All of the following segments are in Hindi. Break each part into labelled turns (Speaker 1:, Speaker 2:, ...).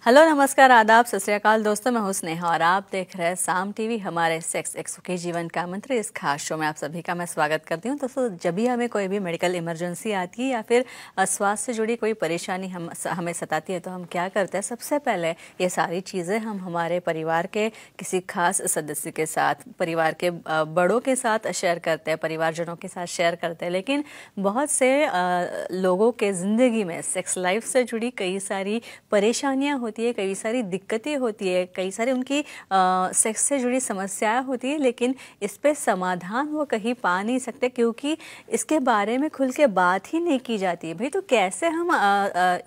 Speaker 1: हेलो, नमस्कार, आदाब, सत श्री अकाल दोस्तों। मैं हूं स्नेहा और आप देख रहे हैं साम टीवी। हमारे सेक्स एक सुखी जीवन का मंत्र इस खास शो में आप सभी का मैं स्वागत करती हूं। दोस्तों, जब भी हमें कोई भी मेडिकल इमरजेंसी आती है या फिर स्वास्थ्य से जुड़ी कोई परेशानी हमें सताती है तो हम क्या करते हैं? सबसे पहले ये सारी चीज़ें हम हमारे परिवार के किसी खास सदस्य के साथ, परिवार के बड़ों के साथ शेयर करते हैं, परिवारजनों के साथ शेयर करते हैं। लेकिन बहुत से लोगों के ज़िंदगी में सेक्स लाइफ से जुड़ी कई सारी परेशानियाँ होती है, कई सारी दिक्कतें होती है, कई सारी उनकी सेक्स से जुड़ी समस्याएं होती है, लेकिन इस पे समाधान वो कहीं पा नहीं सकते क्योंकि इसके बारे में खुल के बात ही नहीं की जाती है। भाई, तो कैसे हम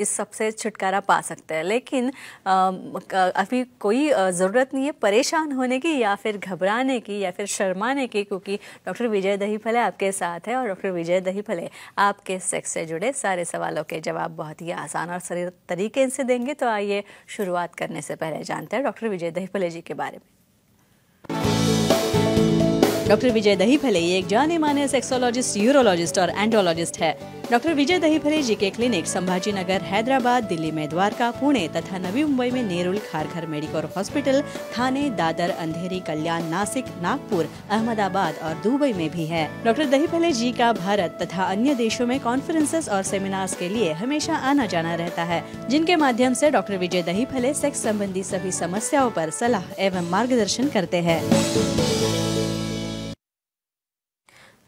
Speaker 1: इस सब से छुटकारा पा सकते हैं? लेकिन अभी कोई ज़रूरत नहीं है परेशान होने की या फिर घबराने की या फिर शर्माने की, क्योंकि डॉक्टर विजय दहीफले आपके साथ है और डॉक्टर विजय दहीफले आपके सेक्स से जुड़े सारे सवालों के जवाब बहुत ही आसान और सरल तरीके से देंगे। तो आइए शुरुआत करने से पहले जानते हैं डॉक्टर विजय दहीफले जी के बारे में। डॉक्टर विजय दहीफले ये एक जाने माने सेक्सोलॉजिस्ट, यूरोलॉजिस्ट और एंड्रोलॉजिस्ट है। डॉक्टर विजय दहीफले जी के क्लिनिक संभाजी नगर, हैदराबाद, दिल्ली में द्वारका, पुणे तथा नवी मुंबई में नेरुल, खारघर मेडिकोर हॉस्पिटल, थाने, दादर, अंधेरी, कल्याण, नासिक, नागपुर, अहमदाबाद और दुबई में भी है। डॉक्टर दहीफले जी का भारत तथा अन्य देशों में कॉन्फ्रेंसेस और सेमिनार्स के लिए हमेशा आना जाना रहता है, जिनके माध्यम से डॉक्टर विजय दहीफले सेक्स संबंधी सभी समस्याओं पर सलाह एवं मार्गदर्शन करते हैं।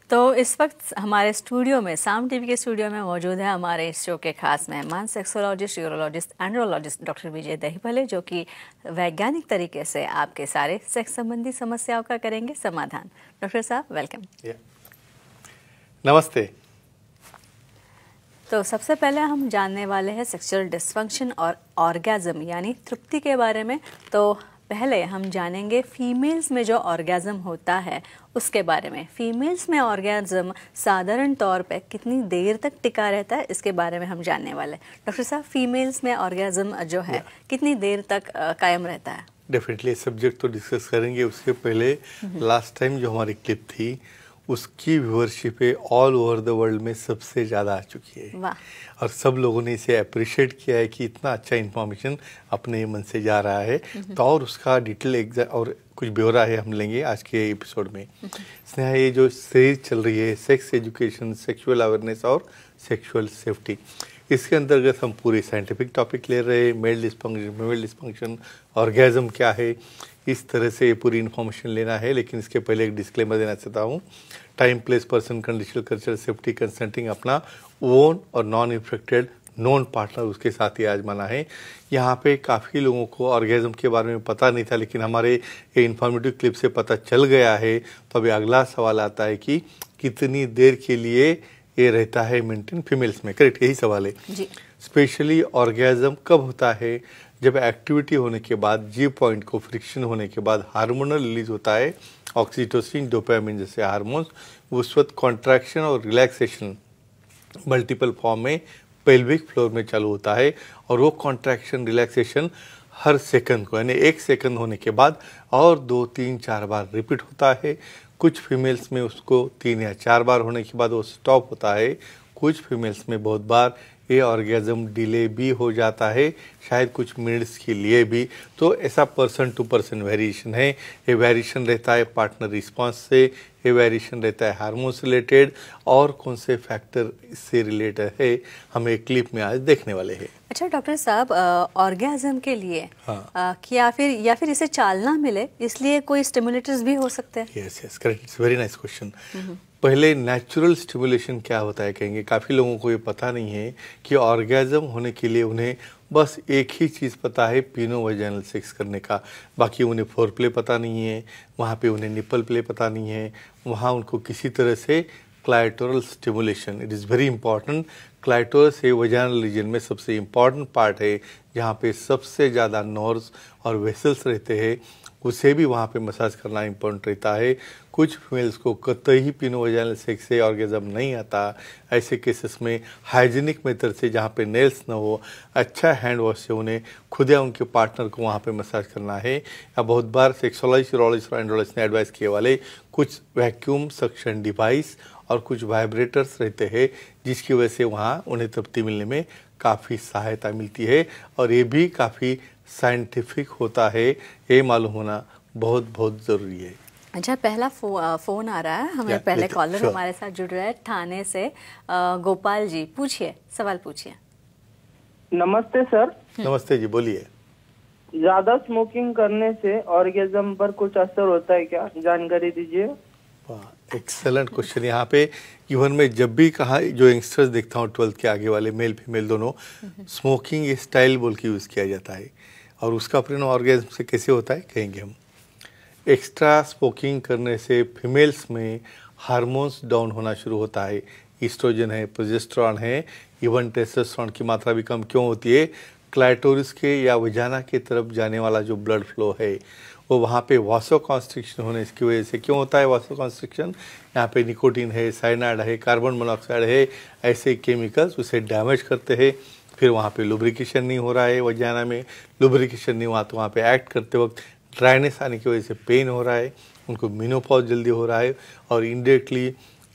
Speaker 1: तो इस वक्त हमारे स्टूडियो में, साम टीवी के स्टूडियो में मौजूद है हमारे इस शो के खास मेहमान, सेक्सोलॉजिस्ट, यूरोलॉजिस्ट, एंड्रोलॉजिस्ट डॉक्टर विजय दहीफले, जो कि वैज्ञानिक तरीके से आपके सारे सेक्स संबंधी समस्याओं का करेंगे समाधान। डॉक्टर साहब, वेलकम।
Speaker 2: नमस्ते।
Speaker 1: तो सबसे पहले हम जानने वाले हैं सेक्सुअल डिस्फंक्शन और ऑर्गेज्म यानी तृप्ति के बारे में। तो पहले हम जानेंगे फीमेल्स में जो ऑर्गेज्म होता है उसके बारे में। फीमेल्स में ऑर्गेज्म साधारण तौर पे कितनी देर तक टिका रहता है, इसके बारे में हम जानने वाले। डॉक्टर साहब, फीमेल्स में ऑर्गेज्म जो है कितनी देर तक कायम रहता है?
Speaker 2: डेफिनेटली सब्जेक्ट तो डिस्कस करेंगे। उसके पहले लास्ट टाइम जो हमारी क्लिप थी उसकी viewership all over the world में सबसे ज़्यादा आ चुकी है और सब लोगों ने इसे अप्रिशिएट किया है कि इतना अच्छा इन्फॉर्मेशन अपने मन से जा रहा है। तो और उसका डिटेल और कुछ ब्यौरा है हम लेंगे आज के एपिसोड में। स्नेहा, ये जो सीरीज चल रही है सेक्स एजुकेशन, सेक्सुअल अवेयरनेस और सेक्सुअल सेफ्टी, इसके अंतर्गत हम पूरे साइंटिफिक टॉपिक ले रहे हैं। Male dysfunction, female dysfunction, orgasm क्या है, इस तरह से पूरी इन्फॉर्मेशन लेना है। लेकिन इसके पहले एक डिस्क्लेमर देना चाहता हूँ। Time, place, person, conditional, culture, safety, consulting अपना ओन और नॉन इन्फेक्टेड नॉन पार्टनर उसके साथ ही आजमाना है। यहाँ पे काफ़ी लोगों को ऑर्गेज्म के बारे में पता नहीं था, लेकिन हमारे ये इन्फॉर्मेटिव क्लिप से पता चल गया है। तो अभी अगला सवाल आता है कि कितनी देर के लिए ये रहता है मेंटेन फीमेल्स में, करेक्ट? यही सवाल है जी। स्पेशली ऑर्गेज्म कब होता है? जब एक्टिविटी होने के बाद, जी पॉइंट को फ्रिक्शन होने के बाद हार्मोनल रिलीज होता है, ऑक्सीटोसिन, डोपामिन जैसे हार्मोन्स। उस वक्त कॉन्ट्रैक्शन और रिलैक्सेशन मल्टीपल फॉर्म में पेल्विक फ्लोर में चालू होता है और वो कॉन्ट्रैक्शन रिलैक्सेशन हर सेकंड को, यानी 1 सेकंड होने के बाद और 2, 3, 4 बार रिपीट होता है। कुछ फीमेल्स में उसको 3 या 4 बार होने के बाद वो स्टॉप होता है। कुछ फीमेल्स में बहुत बार ये ऑर्गेज्म डिले भी हो जाता है, शायद कुछ मिनट्स के लिए भी। तो ऐसा पर्सन टू पर्सन वेरिएशन है। ये वेरिएशन रहता है पार्टनर रिस्पांस से, ये वेरिएशन रहता है हार्मोन्स रिलेटेड, और कौन से फैक्टर इससे रिलेटेड है हम एक क्लिप में आज देखने वाले हैं।
Speaker 1: अच्छा डॉक्टर साहब, ऑर्गेज्म के लिए या फिर इसे चालना मिले इसलिए कोई स्टिमुलेटर्स भी हो सकते हैं?
Speaker 2: Yes, correct, it's very nice question. पहले नेचुरल स्टिमुलेशन क्या होता है कहेंगे। काफ़ी लोगों को ये पता नहीं है कि ऑर्गेज्म होने के लिए उन्हें बस एक ही चीज़ पता है, पीनो वैजाइनल सेक्स करने का। बाकी उन्हें फोर प्ले पता नहीं है, वहाँ पे उन्हें निपल प्ले पता नहीं है, वहाँ उनको किसी तरह से clitoral stimulation, it is very important. Clitoris ये वैजाइनल रीजन में सबसे इम्पॉर्टेंट पार्ट है, जहाँ पे सबसे ज़्यादा नर्व्स और वेसल्स रहते हैं, उसे भी वहाँ पे मसाज करना इम्पोर्टेंट रहता है। कुछ फीमेल्स को कतई ही पिनो वैजाइनल सेक्स से ऑर्गेज्म नहीं आता। ऐसे केसेस में हाइजीनिक मेथड से, जहाँ पे नेल्स ना हो, अच्छा हैंड वॉश से उन्हें खुद या उनके पार्टनर को वहाँ पे मसाज करना है। या बहुत बार सेक्सोलॉजिस्ट, यूरोलॉजिस्ट और एंड्रोलॉजिस्ट ने एडवाइस किए वाले कुछ वैक्यूम सक्शन डिवाइस और कुछ वाइब्रेटर्स रहते हैं, जिसकी वजह से वहाँ उन्हें तृप्ति मिलने में काफ़ी सहायता मिलती है। और ये भी काफ़ी साइंटिफिक होता है ये मालूम होना बहुत बहुत ज़रूरी है।
Speaker 1: अच्छा, पहला फोन आ रहा है हमें, पहले कॉलर हमारे साथ जुड़ रहा है ठाणे से। गोपाल जी, पूछिए, सवाल पूछिए।
Speaker 3: नमस्ते सर।
Speaker 2: नमस्ते जी, बोलिए।
Speaker 3: ज्यादा स्मोकिंग करने से ऑर्गेज्म पर कुछ असर होता है क्या, जानकारी दीजिए।
Speaker 2: Excellent question. यहाँ पे इवन मैं जब भी कहा, जो यंगस्टर्स देखता हूँ 12th के आगे वाले, मेल फीमेल दोनों, स्मोकिंग ये स्टाइल बोल के यूज़ किया जाता है और उसका परिणाम ऑर्गेज्म से कैसे होता है कहेंगे हम। एक्स्ट्रा स्मोकिंग करने से फीमेल्स में हार्मोन्स डाउन होना शुरू होता है। ईस्ट्रोजन है, प्रोजेस्टेरॉन है, इवन टेस्टोस्टेरोन की मात्रा भी कम क्यों होती है? क्लाइटोरिस के या वजाना की तरफ जाने वाला जो ब्लड फ्लो है वो वहाँ पे वासो कॉन्स्ट्रिक्शन होने की वजह से क्यों होता है वासो कॉन्स्ट्रिक्शन? यहाँ पे निकोटीन है, साइनाइड है, कार्बन मोनोऑक्साइड है, ऐसे केमिकल्स उसे डैमेज करते हैं। फिर वहाँ पे लुब्रिकेशन नहीं हो रहा है, वजाना में लुब्रिकेशन नहीं हुआ तो वहाँ पे एक्ट करते वक्त ड्राइनेस आने की वजह से पेन हो रहा है, उनको मेनोपॉज जल्दी हो रहा है और इनडायरेक्टली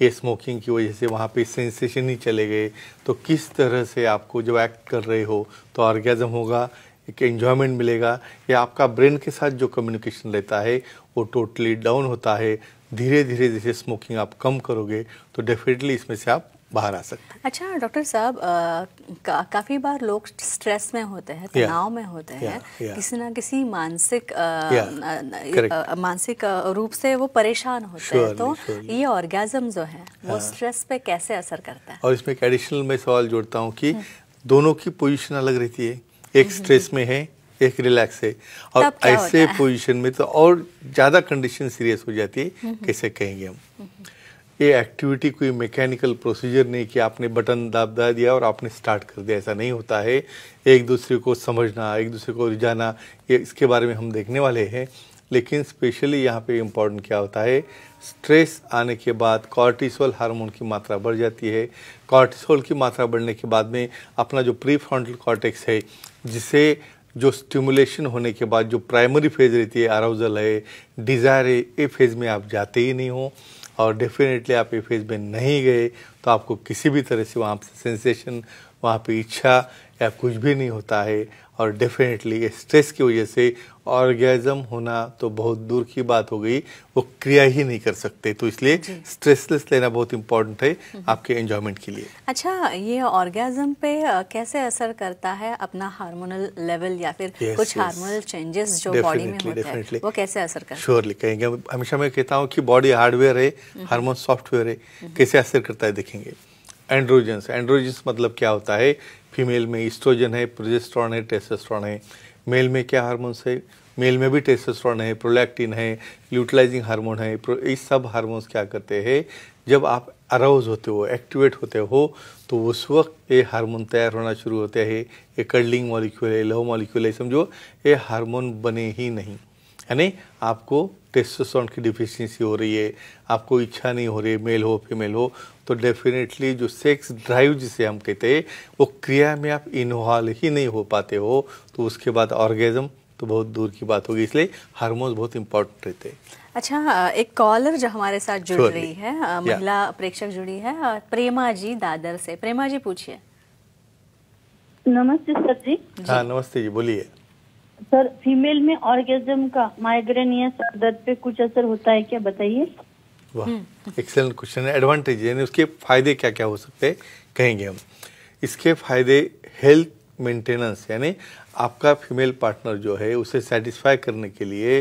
Speaker 2: ये स्मोकिंग की वजह से वहाँ पे सेंसेशन ही चले गए। तो किस तरह से आपको जब एक्ट कर रहे हो तो ऑर्गेज़म होगा, एक एन्जॉयमेंट मिलेगा, या आपका ब्रेन के साथ जो कम्युनिकेशन रहता है वो टोटली डाउन होता है। धीरे धीरे जैसे स्मोकिंग आप कम करोगे तो डेफिनेटली इसमें से आप बाहर आ सकते हैं।
Speaker 1: अच्छा डॉक्टर साहब, काफ़ी बार लोग स्ट्रेस में होते हैं, तनाव में होते हैं, किसी ना किसी मानसिक रूप से वो परेशान होते हैं, तो ये ऑर्गेज़म जो है वो स्ट्रेस पे कैसे असर करता है?
Speaker 2: और इसमें एक एडिशनल मैं सवाल जोड़ता हूँ कि दोनों की पोजीशन अलग रहती है, एक स्ट्रेस में है, एक रिलैक्स है, और ऐसे पोजीशन में तो और ज़्यादा कंडीशन सीरियस हो जाती है। कैसे कहेंगे हम? ये एक्टिविटी कोई मैकेनिकल प्रोसीजर नहीं कि आपने बटन दबा दिया और आपने स्टार्ट कर दिया, ऐसा नहीं होता है। एक दूसरे को समझना, एक दूसरे को रिझाना, ये इसके बारे में हम देखने वाले हैं। लेकिन स्पेशली यहाँ पे इम्पॉर्टेंट क्या होता है, स्ट्रेस आने के बाद कॉर्टिसोल हार्मोन की मात्रा बढ़ जाती है। कॉर्टिसोल की मात्रा बढ़ने के बाद में अपना जो प्रीफ्रंटल कॉर्टेक्स है, जिसे जो स्टिमुलेशन होने के बाद जो प्राइमरी फेज रहती है, अराउजल है, डिज़ायर है, ये फेज में आप जाते ही नहीं हो। और डेफिनेटली आप ये फेज में नहीं गए तो आपको किसी भी तरह से वहाँ पे सेंसेशन, वहाँ पे इच्छा या कुछ भी नहीं होता है। और डेफिनेटली स्ट्रेस की वजह से ऑर्गेज़म होना तो बहुत दूर की बात हो गई, वो क्रिया ही नहीं कर सकते। तो इसलिए स्ट्रेसलेस लेना बहुत इंपॉर्टेंट है आपके एंजॉयमेंट के लिए।
Speaker 1: अच्छा, ये ऑर्गेज़म पे कैसे असर करता है अपना हार्मोनल लेवल या फिर कुछ हार्मोनल चेंजेस जो बॉडी में होते हैं, वो कैसे असर करता है?
Speaker 2: श्योरली कहेंगे। हमेशा मैं कहता हूँ कि बॉडी हार्डवेयर है, हार्मोन सॉफ्टवेयर है। कैसे असर करता है देखेंगे। एंड्रोजन्स, एंड्रोजन्स मतलब क्या होता है? फीमेल में ईस्ट्रोजन है, प्रोजेस्टेरॉन है, टेस्टोस्टेरोन है। मेल में क्या हार्मोन्स है? मेल में भी टेस्टोस्टेरोन है, प्रोलैक्टिन है, ल्यूटिलाइजिंग हार्मोन है। ये सब हार्मोन्स क्या करते हैं, जब आप अराउज होते हो, एक्टिवेट होते हो, तो उस वक्त ये हार्मोन तैयार होना शुरू होते हैं। ये कर्लिंग मॉलिक्यूल है, लव मॉलिक्यूल है, समझो ये हार्मोन बने ही नहीं, यानी आपको टेस्टोस्टेरोन की डिफिशियंसी हो रही है, आपको इच्छा नहीं हो रही है, मेल हो फीमेल हो, तो डेफिनेटली जो सेक्स ड्राइव जिसे हम कहते हैं वो क्रिया में आप इन्वॉल्व ही नहीं हो पाते हो, तो उसके बाद ऑर्गेज़म तो बहुत दूर की बात होगी। इसलिए हार्मोन्स बहुत इंपॉर्टेंट रहते हैं।
Speaker 1: अच्छा, एक कॉलर जो हमारे साथ जुड़ रही है, महिला प्रेक्षक जुड़ी है, प्रेमा जी दादर से। प्रेमा जी पूछिए।
Speaker 4: नमस्ते सर जी।
Speaker 2: हाँ नमस्ते जी, बोलिए।
Speaker 4: सर, फीमेल में ऑर्गेज़म का माइग्रेन या सर दर्द पे कुछ असर होता है क्या, बताइए।
Speaker 2: वाह, एक्सेलेंट क्वेश्चन है। एडवांटेज यानी उसके फायदे क्या क्या हो सकते हैं कहेंगे हम। इसके फायदे हेल्थ मेंटेनेंस, यानी आपका फीमेल पार्टनर जो है उसे सेटिस्फाई करने के लिए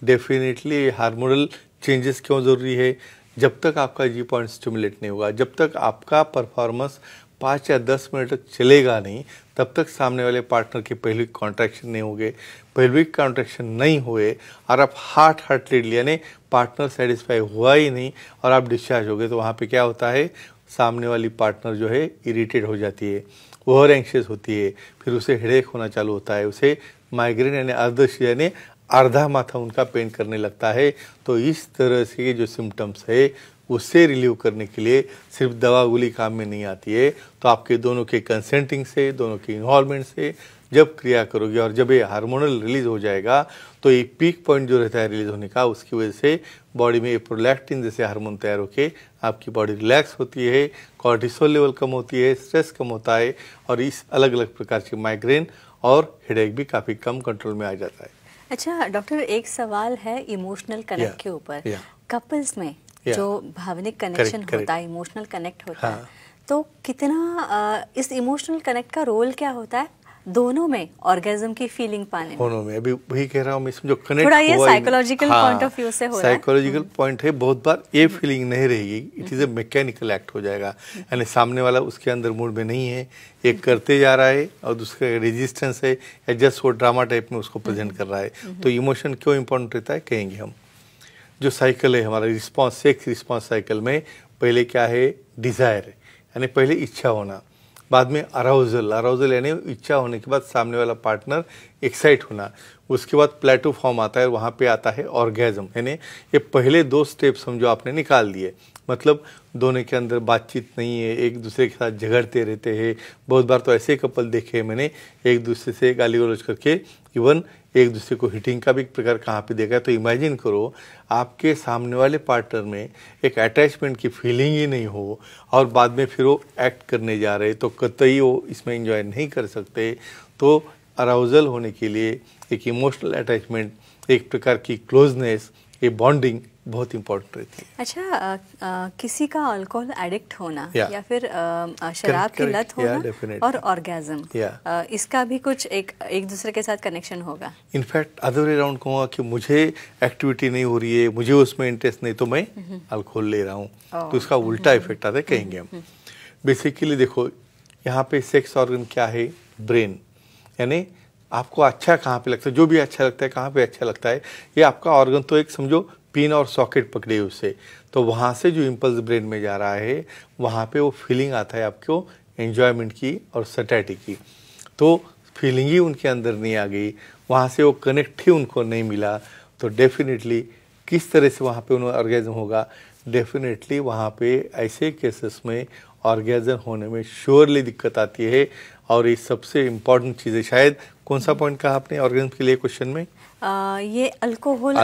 Speaker 2: डेफिनेटली हार्मोनल चेंजेस क्यों ज़रूरी है। जब तक आपका जी पॉइंट स्टिमुलेट नहीं होगा, जब तक आपका परफॉर्मेंस 5 या 10 मिनट तक चलेगा नहीं, तब तक सामने वाले पार्टनर के पेल्विक कॉन्ट्रैक्शन नहीं होंगे। पेल्विक कॉन्ट्रैक्शन नहीं हुए और आप हार्ट लीड यानी पार्टनर सेटिस्फाई हुआ ही नहीं और आप डिस्चार्ज हो गए, तो वहाँ पे क्या होता है, सामने वाली पार्टनर जो है इरिटेट हो जाती है, ओवर एंशियस होती है, फिर उसे हेडेक होना चालू होता है, उसे माइग्रेन यानी अर्धश यानी आधा माथा उनका पेन करने लगता है। तो इस तरह से जो सिम्टम्स है उससे रिलीव करने के लिए सिर्फ दवा गोली काम में नहीं आती है। तो आपके दोनों के कंसेंटिंग से, दोनों के इन्वॉल्वमेंट से जब क्रिया करोगे और जब ये हार्मोनल रिलीज हो जाएगा तो ये पीक पॉइंट जो रहता है रिलीज होने का, उसकी वजह से बॉडी में प्रोलैक्टिन जैसे हार्मोन तैयार होकर आपकी बॉडी रिलैक्स होती है, कॉर्टिसोल लेवल कम होती है, स्ट्रेस कम होता है और इस अलग अलग प्रकार के माइग्रेन और हेडेक भी काफ़ी कम कंट्रोल में आ जाता है।
Speaker 1: अच्छा डॉक्टर, एक सवाल है इमोशनल कनेक्ट के ऊपर। कपल्स में जो भावनिक कनेक्शन होता है, इमोशनल कनेक्ट होता है, तो कितना इस इमोशनल कनेक्ट का रोल क्या होता है दोनों में ऑर्गेज्म की फीलिंग पाने
Speaker 2: दोनों में? अभी वही कह रहा हूँ मैं, इसमें जो कनेक्ट
Speaker 1: थोड़ा ये साइकोलॉजिकल पॉइंट ऑफ व्यू से हो रहा है।
Speaker 2: साइकोलॉजिकल पॉइंट है, बहुत बार ये फीलिंग नहीं रहेगी, it is a mechanical act हो जाएगा, यानी सामने वाला उसके अंदर मूड में नहीं है, एक करते जा रहा है और दूसरे रेजिस्टेंस है या जस्ट वो ड्रामा टाइप में उसको प्रेजेंट कर रहा है। तो इमोशन क्यों इंपॉर्टेंट रहता है कहेंगे हम। जो साइकिल है हमारा रिस्पॉन्स, सेक्स रिस्पॉन्स साइकिल में पहले क्या है, डिजायर, यानी पहले इच्छा होना, बाद में अराउजल यानी इच्छा होने के बाद सामने वाला पार्टनर एक्साइट होना, उसके बाद प्लेटो फॉर्म आता है, वहाँ पे आता है ऑर्गेज्म। यानी ये पहले 2 स्टेप्स समझो आपने निकाल दिए, मतलब दोनों के अंदर बातचीत नहीं है, एक दूसरे के साथ झगड़ते रहते हैं। बहुत बार तो ऐसे कपल देखे हैं मैंने, एक दूसरे से गाली गलौज करके इवन एक दूसरे को हिटिंग का भी प्रकार कहाँ पे देखा है। तो इमेजिन करो आपके सामने वाले पार्टनर में एक अटैचमेंट की फीलिंग ही नहीं हो और बाद में फिर वो एक्ट करने जा रहे, तो कतई वो इसमें एंजॉय नहीं कर सकते। तो अराउजल होने के लिए एक इमोशनल अटैचमेंट, एक प्रकार की क्लोजनेस, ये बॉन्डिंग बहुत इंपॉर्टेंट रहती है।
Speaker 1: अच्छा किसी का अल्कोहल एडिक्ट होना या फिर शराब की लत होना और ऑर्गेज्म, इसका भी कुछ एक दूसरे के साथ कनेक्शन होगा?
Speaker 2: इनफैक्ट अदर वे राउंड कहूँगा कि मुझे एक्टिविटी नहीं हो रही है, मुझे उसमें इंटरेस्ट नहीं, तो मैं अल्कोहल ले रहा हूँ, तो इसका उल्टा इफेक्ट आता है कहेंगे हम। बेसिकली देखो यहाँ पे सेक्स ऑर्गन क्या है, ब्रेन, यानी आपको अच्छा कहाँ पे लगता है, जो भी अच्छा लगता है, कहाँ पे अच्छा लगता है, ये आपका ऑर्गन तो एक समझो पिन और सॉकेट पकड़े उससे, तो वहाँ से जो इम्पल्स ब्रेन में जा रहा है वहाँ पे वो फीलिंग आता है आपको एंजॉयमेंट की और सटैटी की। तो फीलिंग ही उनके अंदर नहीं आ गई, वहाँ से वो कनेक्ट ही उनको नहीं मिला, तो डेफिनेटली किस तरह से वहाँ पे उन्हें ऑर्गेज्म होगा। डेफिनेटली वहाँ पे ऐसे केसेस में ऑर्गेज्म होने में श्योरली दिक्कत आती है। और ये सबसे इम्पॉर्टेंट चीज़ है, शायद कौन सा पॉइंट कहा आपने ऑर्गेज्म के लिए क्वेश्चन में?
Speaker 1: ये अल्कोहल।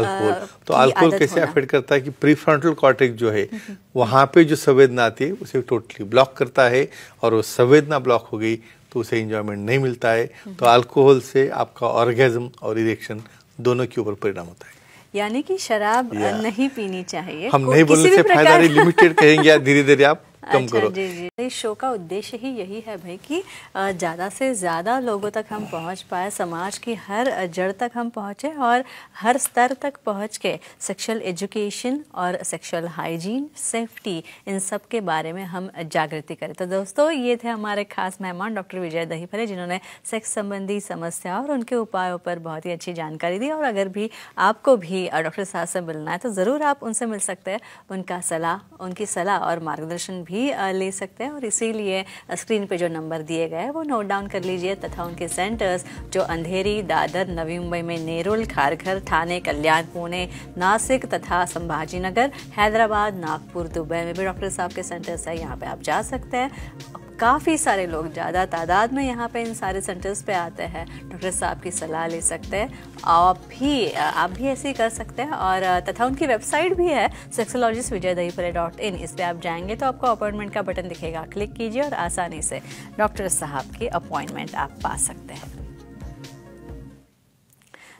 Speaker 2: तो अल्कोहल कैसे अफेक्ट करता है कि प्रीफ्रंटल कॉर्टेक्स जो है वहाँ पे जो संवेदना आती है उसे टोटली ब्लॉक करता है, और वो संवेदना ब्लॉक हो गई तो उसे एंजॉयमेंट नहीं मिलता है। तो अल्कोहल से आपका ऑर्गेज्म और इरेक्शन दोनों के ऊपर परिणाम होता है। यानी
Speaker 1: कि शराब नहीं पीनी चाहिए,
Speaker 2: हम नहीं बोलने से फायदा नहीं, लिमिटेड कहेंगे, धीरे धीरे आप कम करो।
Speaker 1: जी। इस शो का उद्देश्य ही यही है भाई कि ज़्यादा से ज़्यादा लोगों तक हम पहुंच पाए, समाज की हर जड़ तक हम पहुंचे और हर स्तर तक पहुंच के सेक्सुअल एजुकेशन और सेक्सुअल हाइजीन, सेफ्टी, इन सब के बारे में हम जागृति करें। तो दोस्तों ये थे हमारे खास मेहमान डॉक्टर विजय दहीफले, जिन्होंने सेक्स संबंधी समस्याओं और उनके उपायों पर बहुत ही अच्छी जानकारी दी। और अगर भी आपको भी डॉक्टर साहब से मिलना है तो ज़रूर आप उनसे मिल सकते हैं, उनकी सलाह और मार्गदर्शन भी ले सकते हैं। और इसीलिए स्क्रीन पे जो नंबर दिए गए हैं वो नोट डाउन कर लीजिए, तथा उनके सेंटर्स जो अंधेरी, दादर, नवी मुंबई में नेरुल, खारघर, ठाणे, कल्याण, पुणे, नासिक तथा संभाजी नगर, हैदराबाद, नागपुर, दुबई में भी डॉक्टर साहब के सेंटर्स है। यहाँ पे आप जा सकते हैं। काफ़ी सारे लोग ज़्यादा तादाद में यहाँ पे इन सारे सेंटर्स पे आते हैं, डॉक्टर साहब की सलाह ले सकते हैं। आप भी ऐसे ही कर सकते हैं। और तथा उनकी वेबसाइट भी है sexologistvijaydahipale.in, इस पर आप जाएंगे तो आपको अपॉइंटमेंट का बटन दिखेगा, क्लिक कीजिए और आसानी से डॉक्टर साहब की अपॉइंटमेंट आप पा सकते हैं।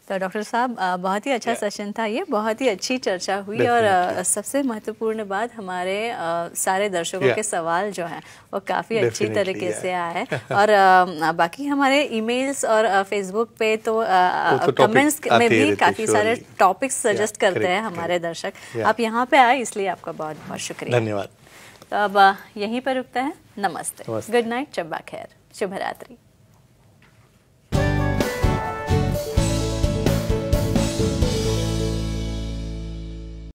Speaker 1: तो डॉक्टर साहब बहुत ही अच्छा सेशन था ये, बहुत ही अच्छी चर्चा हुई। और सबसे महत्वपूर्ण बात, हमारे सारे दर्शकों के सवाल जो हैं वो काफ़ी अच्छी तरीके से आए। और बाकी हमारे ईमेल्स और फेसबुक पे तो कमेंट्स में भी काफ़ी सारे टॉपिक्स सजेस्ट करते हैं हमारे दर्शक। आप यहाँ पे आए इसलिए आपका बहुत बहुत शुक्रिया,
Speaker 2: धन्यवाद।
Speaker 1: तो अब यहीं पर रुकते हैं। नमस्ते, गुड नाइट, शब्बा खैर, शुभ रात्रि।